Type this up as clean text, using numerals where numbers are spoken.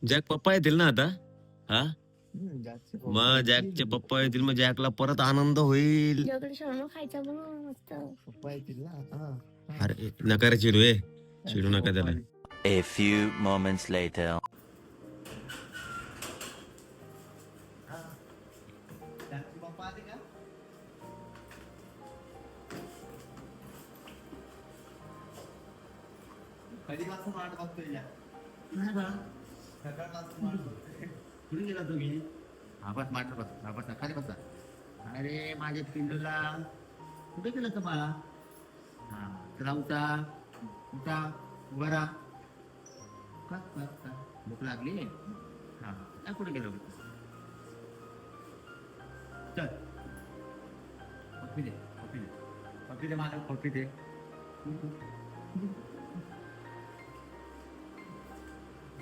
Jack पप्पा येतील ना आता? हा, जास्त मग जॅकचे पप्पा येतील, मग जॅकला परत आनंद होईल. तुझ्याकडे शहाणा खायचा म्हणून मस्त. पप्पा येतील ना. हा. अरे नका रे चिडू, चिडू नका त्याला. A few moments later. जास्त पप्पा आले का? कधीपासून वाट बघतोय या? सकाळपासून वाट बघतोय. कुठे गेला तुम्ही? बस माठ बस, बसा खाली बसा. अरे माझ्या पिंडूला कुठे गेलं तुम्हाला? हा चला उठा उठा, उभा राहा. का भूक लागली? हा काय कुठे गेलो? चल कॉफी दे, कॉफी दे, कॉफी दे, मला कॉफी दे.